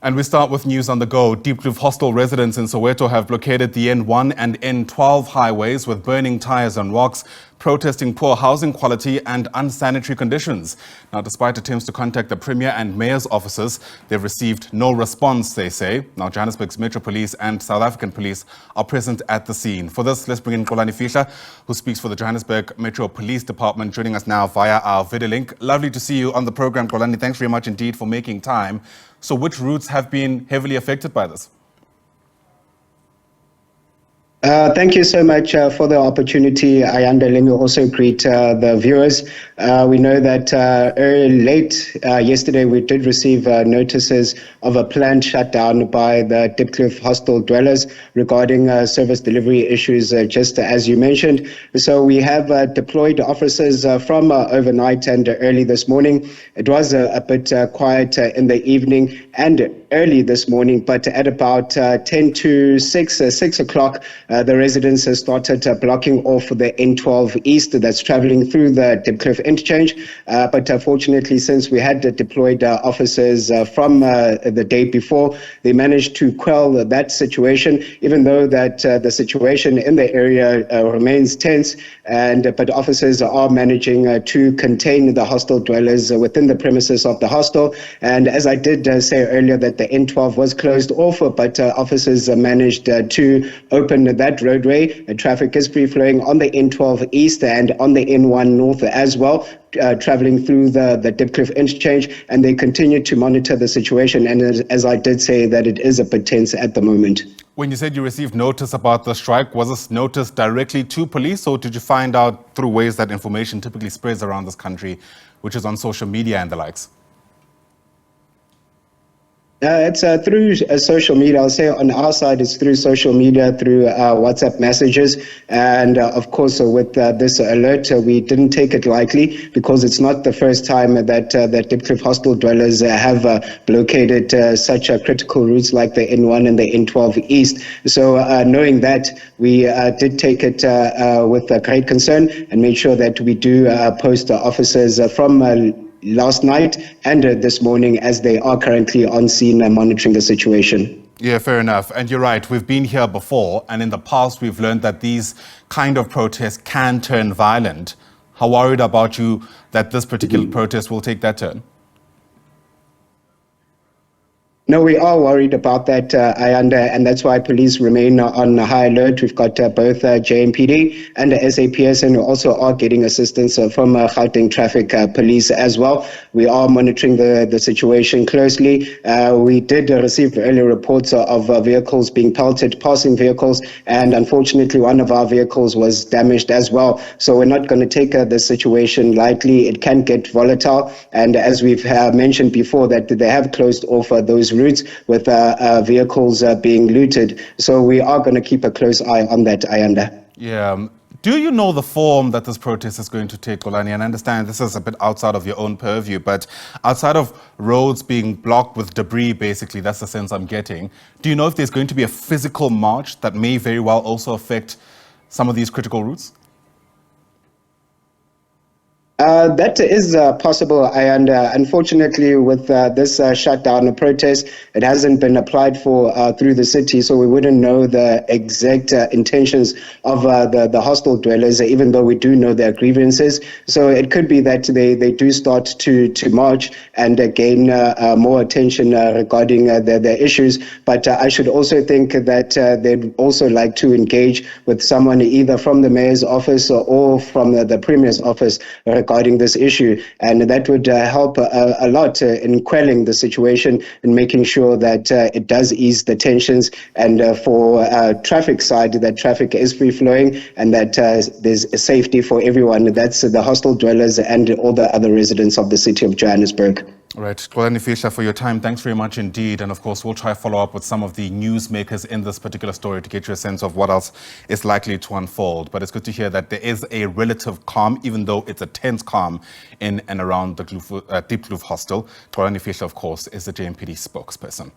And we start with news on the go. Diepkloof Hostel residents in Soweto have blockaded the N1 and N12 highways with burning tires and rocks, protesting poor housing quality and unsanitary conditions. Now, despite attempts to contact the Premier and Mayor's offices, they've received no response, they say. Now, Johannesburg's Metropolitan and South African police are present at the scene. For this, let's bring in Xolani Fihla, who speaks for the Johannesburg Metro Police Department, joining us now via our video link. Lovely to see you on the program, Xolani. Thanks very much indeed for making time. So which routes have been heavily affected by this? Thank you so much for the opportunity, Ayanda. Let me also greet the viewers. We know that late yesterday we did receive notices of a planned shutdown by the Diepkloof Hostel dwellers regarding service delivery issues, just as you mentioned. So we have deployed officers from overnight and early this morning. It was a bit quiet in the evening and early this morning, but at about 10 to 6 o'clock, the residents have started blocking off the N12 East that's traveling through the Diepkloof interchange. But fortunately, since we had deployed officers from the day before, they managed to quell that situation, even though that the situation in the area remains tense. But officers are managing to contain the hostel dwellers within the premises of the hostel. And as I did say earlier, that the N12 was closed off, but officers managed to open that roadway. Traffic is free-flowing on the N12 East and on the N1 North as well, traveling through the Diepkloof interchange, and they continue to monitor the situation. And as I did say, that it is a bit tense at the moment. When you said you received notice about the strike, was this notice directly to police, or did you find out through ways that information typically spreads around this country, which is on social media and the likes? It's through social media. I'll say on our side, it's through social media, through WhatsApp messages. And of course, with this alert, we didn't take it lightly, because it's not the first time that Diepkloof Hostel dwellers have blockaded such critical routes like the N1 and the N12 East. So knowing that, we did take it with great concern and made sure that we do post officers from last night and this morning, as they are currently on scene monitoring the situation. Yeah, fair enough. And you're right, we've been here before, and in the past we've learned that these kind of protests can turn violent. How worried about you that this particular protest will take that turn? No, we are worried about that, Ayanda, and that's why police remain on high alert. We've got both JMPD and the SABC, and we also are getting assistance from Gauteng Traffic Police as well. We are monitoring the situation closely. We did receive earlier reports of vehicles being pelted, passing vehicles, and unfortunately one of our vehicles was damaged as well. So we're not going to take the situation lightly. It can get volatile, and as we've mentioned before, that they have closed off those routes with vehicles being looted. So we are going to keep a close eye on that, Ayanda. Yeah. Do you know the form that this protest is going to take, Xolani? And I understand this is a bit outside of your own purview, but outside of roads being blocked with debris, basically, that's the sense I'm getting. Do you know if there's going to be a physical march that may very well also affect some of these critical routes? That is possible, and unfortunately with this shutdown protest, it hasn't been applied for through the city, so we wouldn't know the exact intentions of the hostel dwellers, even though we do know their grievances. So it could be that they do start to march and gain more attention regarding their issues, but I should also think that they'd also like to engage with someone either from the mayor's office or from the premier's office regarding this issue, and that would help a lot in quelling the situation and making sure that it does ease the tensions, and for traffic side, that traffic is free flowing and that there's safety for everyone. That's the hostel dwellers and all the other residents of the city of Johannesburg. All right, Xolani Fihla, for your time. Thanks very much indeed. And of course, we'll try to follow up with some of the newsmakers in this particular story to get you a sense of what else is likely to unfold. But it's good to hear that there is a relative calm, even though it's a tense calm in and around the Diepkloof Hostel. Xolani Fihla, of course, is the JMPD spokesperson.